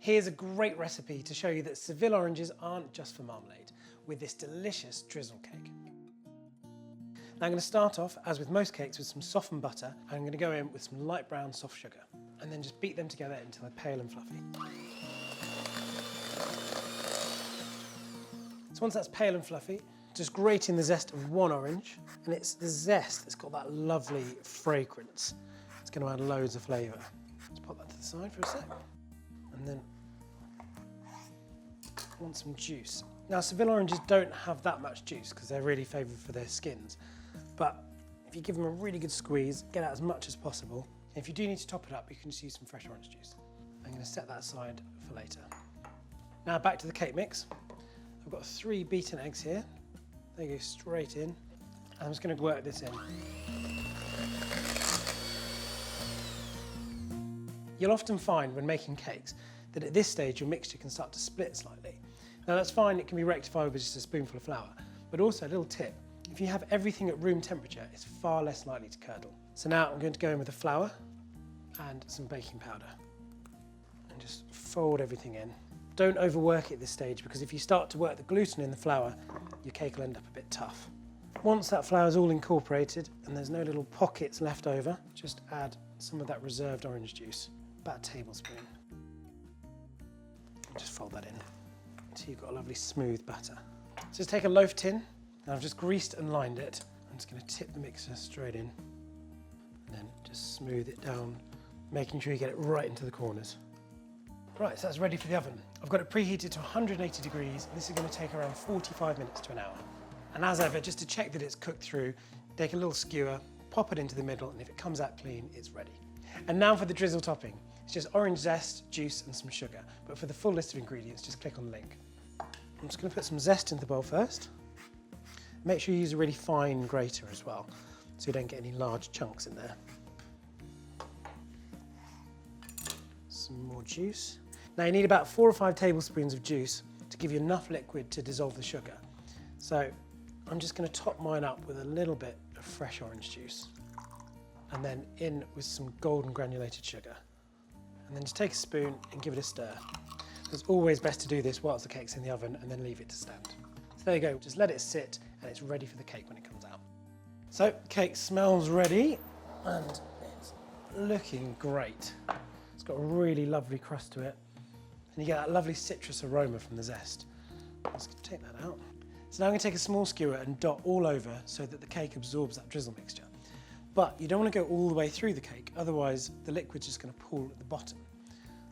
Here's a great recipe to show you that Seville oranges aren't just for marmalade, with this delicious drizzle cake. Now I'm going to start off, as with most cakes, with some softened butter. I'm going to go in with some light brown soft sugar and then just beat them together until they're pale and fluffy. So once that's pale and fluffy, just grate in the zest of one orange, and it's the zest that's got that lovely fragrance. It's going to add loads of flavour. Let's pop that to the side for a sec. And then I want some juice. Now Seville oranges don't have that much juice because they're really favoured for their skins. But if you give them a really good squeeze, get out as much as possible. And if you do need to top it up, you can just use some fresh orange juice. I'm going to set that aside for later. Now back to the cake mix. I've got 3 beaten eggs here. They go straight in. I'm just going to work this in. You'll often find when making cakes that at this stage your mixture can start to split slightly. Now that's fine, it can be rectified with just a spoonful of flour, but also a little tip, if you have everything at room temperature, it's far less likely to curdle. So now I'm going to go in with the flour and some baking powder and just fold everything in. Don't overwork it at this stage because if you start to work the gluten in the flour, your cake will end up a bit tough. Once that flour is all incorporated and there's no little pockets left over, just add some of that reserved orange juice, about a tablespoon. And just fold that in until you've got a lovely smooth batter. So just take a loaf tin, and I've just greased and lined it. I'm just going to tip the mixer straight in and then just smooth it down, making sure you get it right into the corners. Right, so that's ready for the oven. I've got it preheated to 180 degrees. This is going to take around 45 minutes to an hour. And as ever, just to check that it's cooked through, take a little skewer, pop it into the middle, and if it comes out clean, it's ready. And now for the drizzle topping. It's just orange zest, juice, and some sugar. But for the full list of ingredients, just click on the link. I'm just going to put some zest into the bowl first. Make sure you use a really fine grater as well, so you don't get any large chunks in there. Some more juice. Now you need about 4 or 5 tablespoons of juice to give you enough liquid to dissolve the sugar. So I'm just going to top mine up with a little bit of fresh orange juice and then in with some golden granulated sugar. And then just take a spoon and give it a stir. It's always best to do this whilst the cake's in the oven and then leave it to stand. So there you go, just let it sit and it's ready for the cake when it comes out. So cake smells ready and it's looking great. It's got a really lovely crust to it and you get that lovely citrus aroma from the zest. Let's take that out. So now I'm going to take a small skewer and dot all over so that the cake absorbs that drizzle mixture. But you don't want to go all the way through the cake, otherwise the liquid's just going to pool at the bottom.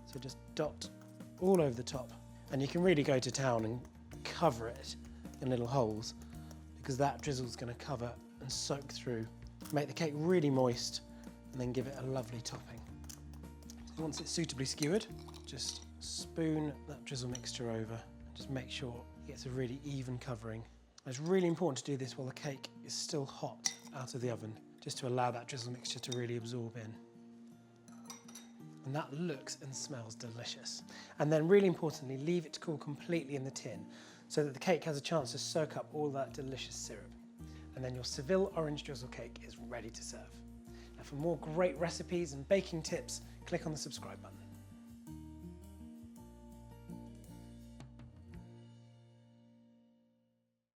So just dot all over the top. And you can really go to town and cover it in little holes because that drizzle's going to cover and soak through. Make the cake really moist and then give it a lovely topping. So once it's suitably skewered, just spoon that drizzle mixture over and just make sure it gets a really even covering. It's really important to do this while the cake is still hot out of the oven, just to allow that drizzle mixture to really absorb in. And that looks and smells delicious. And then really importantly, leave it to cool completely in the tin so that the cake has a chance to soak up all that delicious syrup. And then your Seville orange drizzle cake is ready to serve. Now for more great recipes and baking tips, click on the subscribe button.